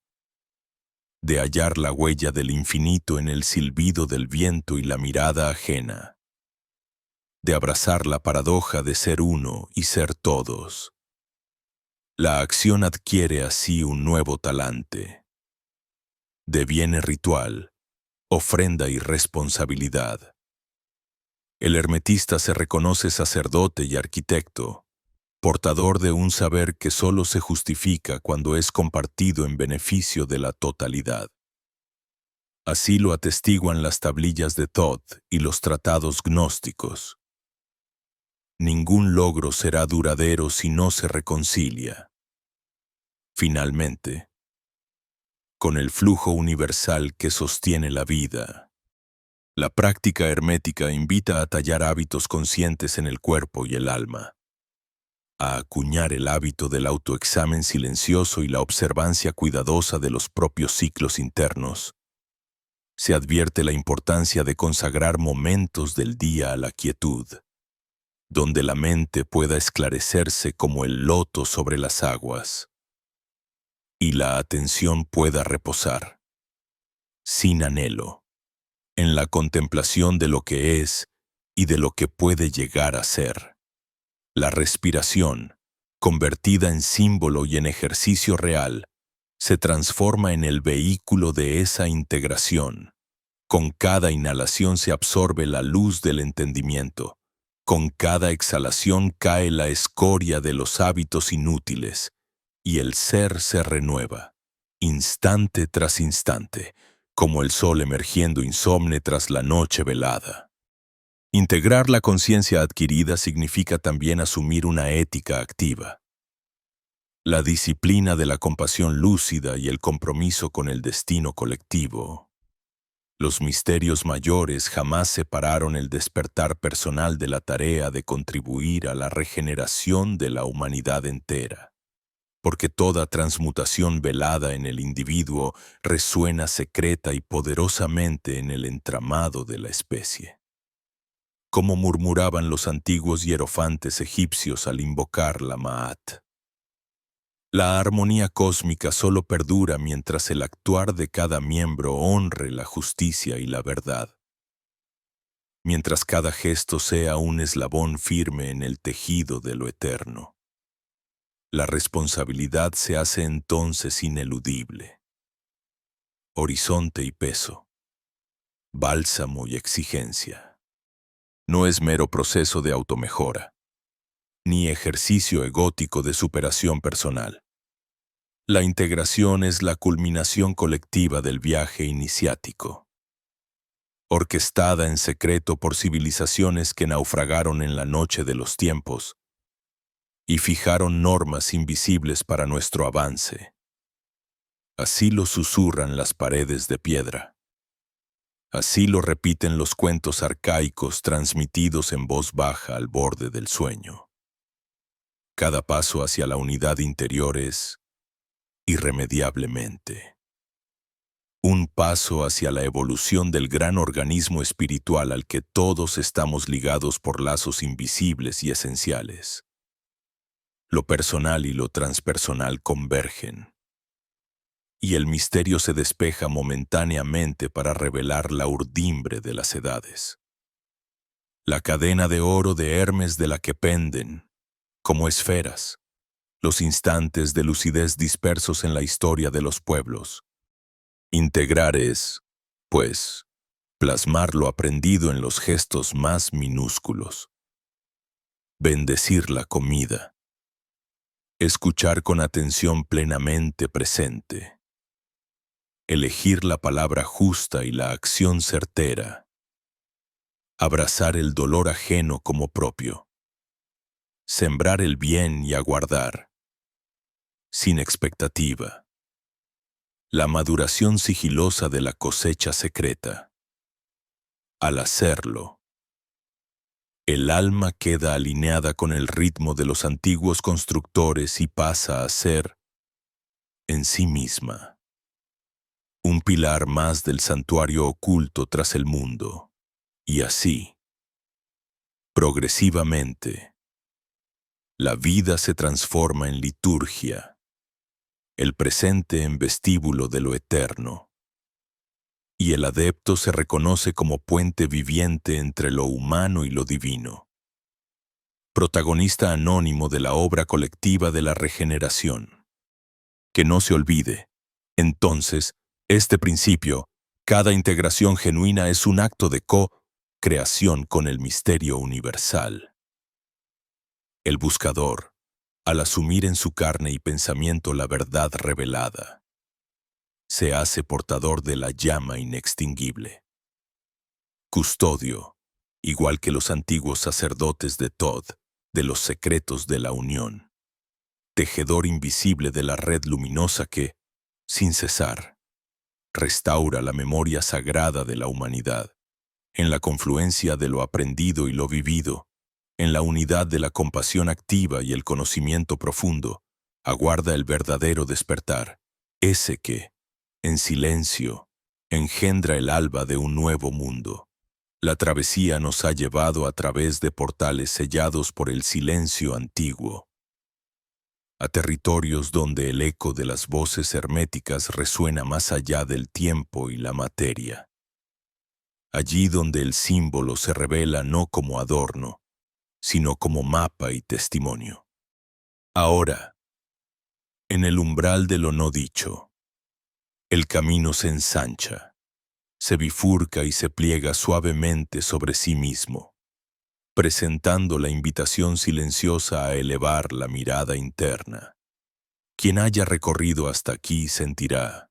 de hallar la huella del infinito en el silbido del viento y la mirada ajena, de abrazar la paradoja de ser uno y ser todos. La acción adquiere así un nuevo talante. Deviene ritual, ofrenda y responsabilidad. El hermetista se reconoce sacerdote y arquitecto, portador de un saber que solo se justifica cuando es compartido en beneficio de la totalidad. Así lo atestiguan las tablillas de Thoth y los tratados gnósticos. Ningún logro será duradero si no se reconcilia, finalmente, con el flujo universal que sostiene la vida. La práctica hermética invita a tallar hábitos conscientes en el cuerpo y el alma, a acuñar el hábito del autoexamen silencioso y la observancia cuidadosa de los propios ciclos internos, se advierte la importancia de consagrar momentos del día a la quietud, donde la mente pueda esclarecerse como el loto sobre las aguas y la atención pueda reposar, sin anhelo, en la contemplación de lo que es y de lo que puede llegar a ser. La respiración, convertida en símbolo y en ejercicio real, se transforma en el vehículo de esa integración. Con cada inhalación se absorbe la luz del entendimiento. Con cada exhalación cae la escoria de los hábitos inútiles y el ser se renueva, instante tras instante, como el sol emergiendo insomne tras la noche velada. Integrar la conciencia adquirida significa también asumir una ética activa. La disciplina de la compasión lúcida y el compromiso con el destino colectivo. Los misterios mayores jamás separaron el despertar personal de la tarea de contribuir a la regeneración de la humanidad entera, porque toda transmutación velada en el individuo resuena secreta y poderosamente en el entramado de la especie. Como murmuraban los antiguos hierofantes egipcios al invocar la Ma'at. La armonía cósmica solo perdura mientras el actuar de cada miembro honre la justicia y la verdad. Mientras cada gesto sea un eslabón firme en el tejido de lo eterno. La responsabilidad se hace entonces ineludible. Horizonte y peso. Bálsamo y exigencia. No es mero proceso de automejora, ni ejercicio egótico de superación personal. La integración es la culminación colectiva del viaje iniciático, orquestada en secreto por civilizaciones que naufragaron en la noche de los tiempos y fijaron normas invisibles para nuestro avance. Así lo susurran las paredes de piedra. Así lo repiten los cuentos arcaicos transmitidos en voz baja al borde del sueño. Cada paso hacia la unidad interior es, irremediablemente, un paso hacia la evolución del gran organismo espiritual al que todos estamos ligados por lazos invisibles y esenciales. Lo personal y lo transpersonal convergen, y el misterio se despeja momentáneamente para revelar la urdimbre de las edades. La cadena de oro de Hermes de la que penden, como esferas, los instantes de lucidez dispersos en la historia de los pueblos. Integrar es, pues, plasmar lo aprendido en los gestos más minúsculos. Bendecir la comida. Escuchar con atención plenamente presente. Elegir la palabra justa y la acción certera. Abrazar el dolor ajeno como propio. Sembrar el bien y aguardar. Sin expectativa. La maduración sigilosa de la cosecha secreta. Al hacerlo, el alma queda alineada con el ritmo de los antiguos constructores y pasa a ser, en sí misma, un pilar más del santuario oculto tras el mundo. Y así, progresivamente, la vida se transforma en liturgia, el presente en vestíbulo de lo eterno, y el adepto se reconoce como puente viviente entre lo humano y lo divino, protagonista anónimo de la obra colectiva de la regeneración. Que no se olvide, entonces, este principio, cada integración genuina es un acto de co-creación con el misterio universal. El buscador, al asumir en su carne y pensamiento la verdad revelada, se hace portador de la llama inextinguible. Custodio, igual que los antiguos sacerdotes de Tod, de los secretos de la unión. Tejedor invisible de la red luminosa que, sin cesar, restaura la memoria sagrada de la humanidad, en la confluencia de lo aprendido y lo vivido, en la unidad de la compasión activa y el conocimiento profundo, aguarda el verdadero despertar, ese que, en silencio, engendra el alba de un nuevo mundo. La travesía nos ha llevado a través de portales sellados por el silencio antiguo, a territorios donde el eco de las voces herméticas resuena más allá del tiempo y la materia. Allí donde el símbolo se revela no como adorno, sino como mapa y testimonio. Ahora, en el umbral de lo no dicho, el camino se ensancha, se bifurca y se pliega suavemente sobre sí mismo, presentando la invitación silenciosa a elevar la mirada interna. Quien haya recorrido hasta aquí sentirá,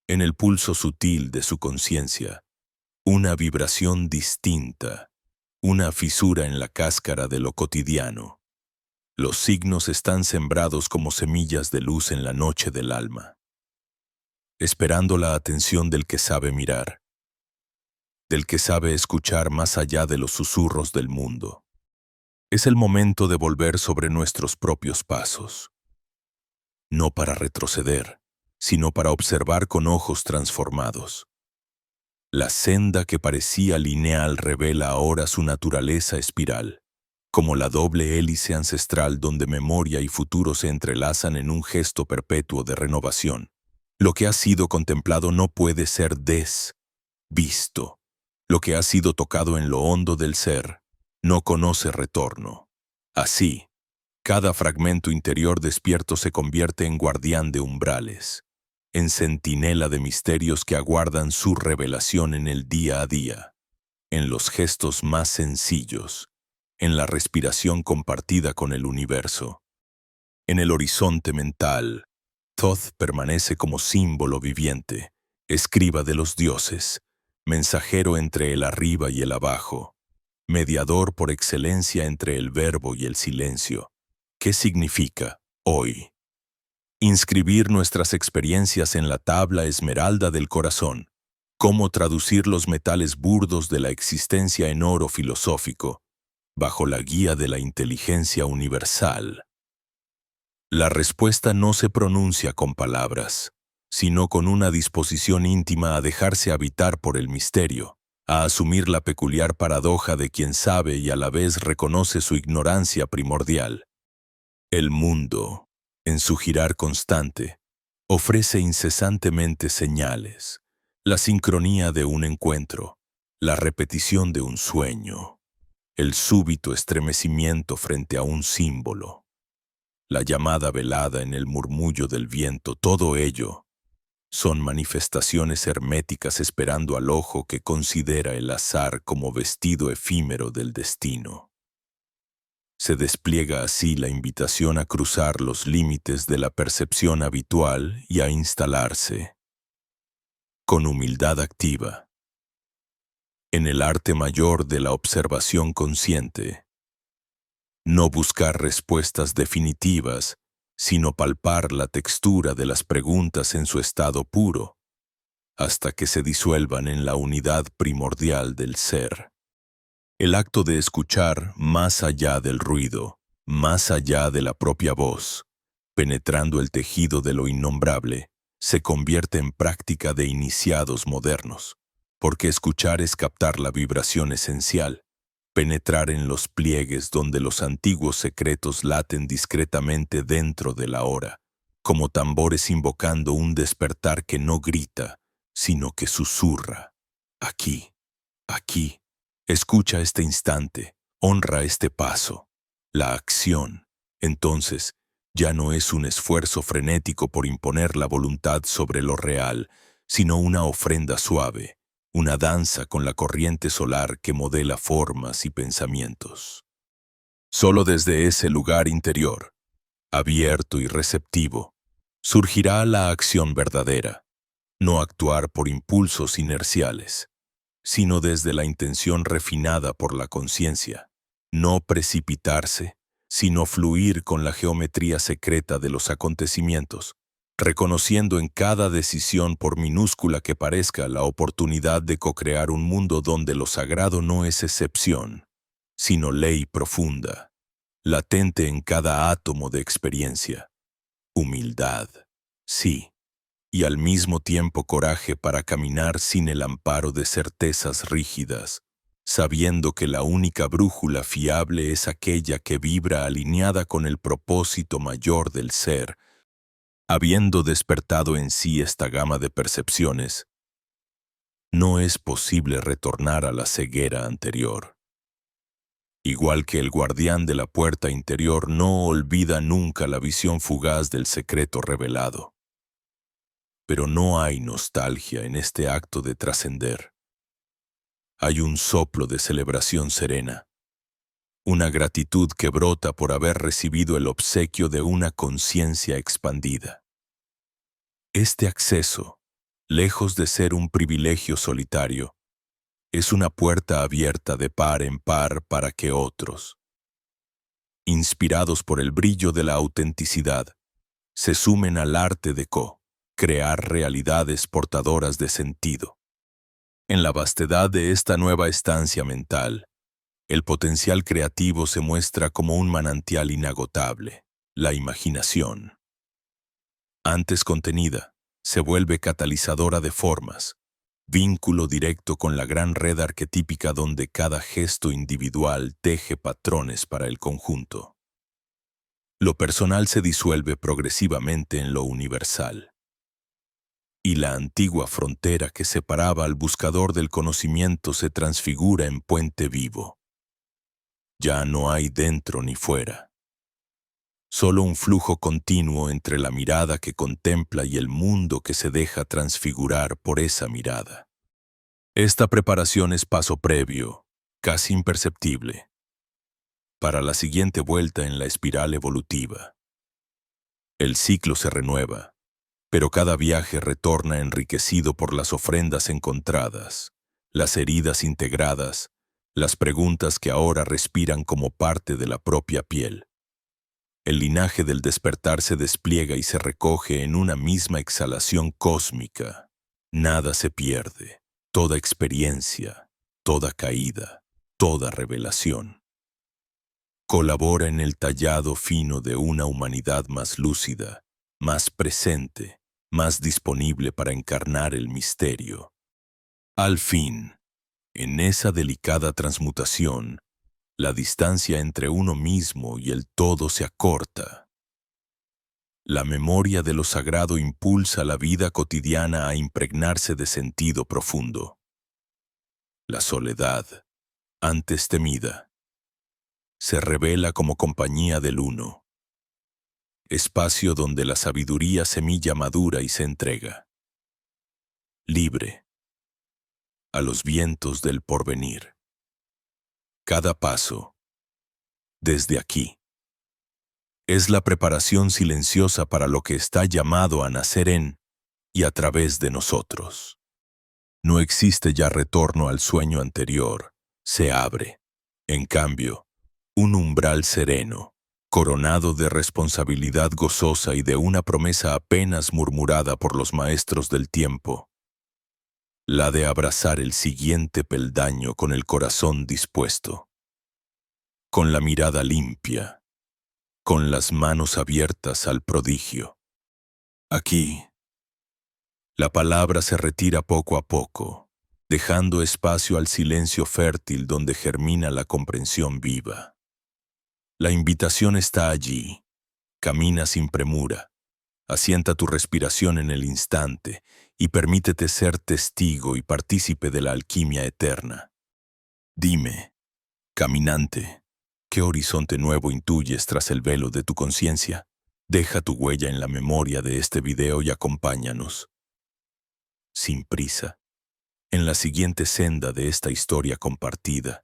en el pulso sutil de su conciencia, una vibración distinta, una fisura en la cáscara de lo cotidiano. Los signos están sembrados como semillas de luz en la noche del alma, esperando la atención del que sabe mirar, del que sabe escuchar más allá de los susurros del mundo. Es el momento de volver sobre nuestros propios pasos, no para retroceder, sino para observar con ojos transformados. La senda que parecía lineal revela ahora su naturaleza espiral, como la doble hélice ancestral donde memoria y futuro se entrelazan en un gesto perpetuo de renovación. Lo que ha sido contemplado no puede ser desvisto. Lo que ha sido tocado en lo hondo del ser no conoce retorno. Así, cada fragmento interior despierto se convierte en guardián de umbrales, en centinela de misterios que aguardan su revelación en el día a día, en los gestos más sencillos, en la respiración compartida con el universo. En el horizonte mental, Thoth permanece como símbolo viviente, escriba de los dioses, mensajero entre el arriba y el abajo, mediador por excelencia entre el verbo y el silencio. ¿Qué significa hoy? Inscribir nuestras experiencias en la tabla esmeralda del corazón. ¿Cómo traducir los metales burdos de la existencia en oro filosófico, bajo la guía de la inteligencia universal? La respuesta no se pronuncia con palabras, sino con una disposición íntima a dejarse habitar por el misterio, a asumir la peculiar paradoja de quien sabe y a la vez reconoce su ignorancia primordial. El mundo, en su girar constante, ofrece incesantemente señales, la sincronía de un encuentro, la repetición de un sueño, el súbito estremecimiento frente a un símbolo, la llamada velada en el murmullo del viento. Todo ello son manifestaciones herméticas esperando al ojo que considera el azar como vestido efímero del destino. Se despliega así la invitación a cruzar los límites de la percepción habitual y a instalarse, con humildad activa, en el arte mayor de la observación consciente. No buscar respuestas definitivas, sino palpar la textura de las preguntas en su estado puro, hasta que se disuelvan en la unidad primordial del ser. El acto de escuchar más allá del ruido, más allá de la propia voz, penetrando el tejido de lo innombrable, se convierte en práctica de iniciados modernos, porque escuchar es captar la vibración esencial, penetrar en los pliegues donde los antiguos secretos laten discretamente dentro de la hora, como tambores invocando un despertar que no grita, sino que susurra. Aquí, aquí. Escucha este instante, honra este paso. La acción, entonces, ya no es un esfuerzo frenético por imponer la voluntad sobre lo real, sino una ofrenda suave, una danza con la corriente solar que modela formas y pensamientos. Solo desde ese lugar interior, abierto y receptivo, surgirá la acción verdadera, no actuar por impulsos inerciales, sino desde la intención refinada por la conciencia. No precipitarse, sino fluir con la geometría secreta de los acontecimientos, reconociendo en cada decisión, por minúscula que parezca, la oportunidad de co-crear un mundo donde lo sagrado no es excepción, sino ley profunda, latente en cada átomo de experiencia. Humildad, sí, y al mismo tiempo coraje para caminar sin el amparo de certezas rígidas, sabiendo que la única brújula fiable es aquella que vibra alineada con el propósito mayor del ser. Habiendo despertado en sí esta gama de percepciones, no es posible retornar a la ceguera anterior. Igual que el guardián de la puerta interior no olvida nunca la visión fugaz del secreto revelado. Pero no hay nostalgia en este acto de trascender. Hay un soplo de celebración serena, una gratitud que brota por haber recibido el obsequio de una conciencia expandida. Este acceso, lejos de ser un privilegio solitario, es una puerta abierta de par en par para que otros, inspirados por el brillo de la autenticidad, se sumen al arte de crear realidades portadoras de sentido. En la vastedad de esta nueva estancia mental, el potencial creativo se muestra como un manantial inagotable, la imaginación. Antes contenida, se vuelve catalizadora de formas, vínculo directo con la gran red arquetípica donde cada gesto individual teje patrones para el conjunto. Lo personal se disuelve progresivamente en lo universal. Y la antigua frontera que separaba al buscador del conocimiento se transfigura en puente vivo. Ya no hay dentro ni fuera. Solo un flujo continuo entre la mirada que contempla y el mundo que se deja transfigurar por esa mirada. Esta preparación es paso previo, casi imperceptible, para la siguiente vuelta en la espiral evolutiva. El ciclo se renueva, pero cada viaje retorna enriquecido por las ofrendas encontradas, las heridas integradas, las preguntas que ahora respiran como parte de la propia piel. El linaje del despertar se despliega y se recoge en una misma exhalación cósmica. Nada se pierde, toda experiencia, toda caída, toda revelación. Colabora en el tallado fino de una humanidad más lúcida, más presente, más disponible para encarnar el misterio. Al fin, en esa delicada transmutación, la distancia entre uno mismo y el todo se acorta. La memoria de lo sagrado impulsa la vida cotidiana a impregnarse de sentido profundo. La soledad, antes temida, se revela como compañía del uno, espacio donde la sabiduría semilla madura y se entrega, libre, a los vientos del porvenir. Cada paso, desde aquí, es la preparación silenciosa para lo que está llamado a nacer en y a través de nosotros. No existe ya retorno al sueño anterior, se abre, en cambio, un umbral sereno, coronado de responsabilidad gozosa y de una promesa apenas murmurada por los maestros del tiempo, la de abrazar el siguiente peldaño con el corazón dispuesto, con la mirada limpia, con las manos abiertas al prodigio. Aquí, la palabra se retira poco a poco, dejando espacio al silencio fértil donde germina la comprensión viva. La invitación está allí. Camina sin premura, asienta tu respiración en el instante y permítete ser testigo y partícipe de la alquimia eterna. Dime, caminante, ¿qué horizonte nuevo intuyes tras el velo de tu conciencia? Deja tu huella en la memoria de este video y acompáñanos, sin prisa, en la siguiente senda de esta historia compartida.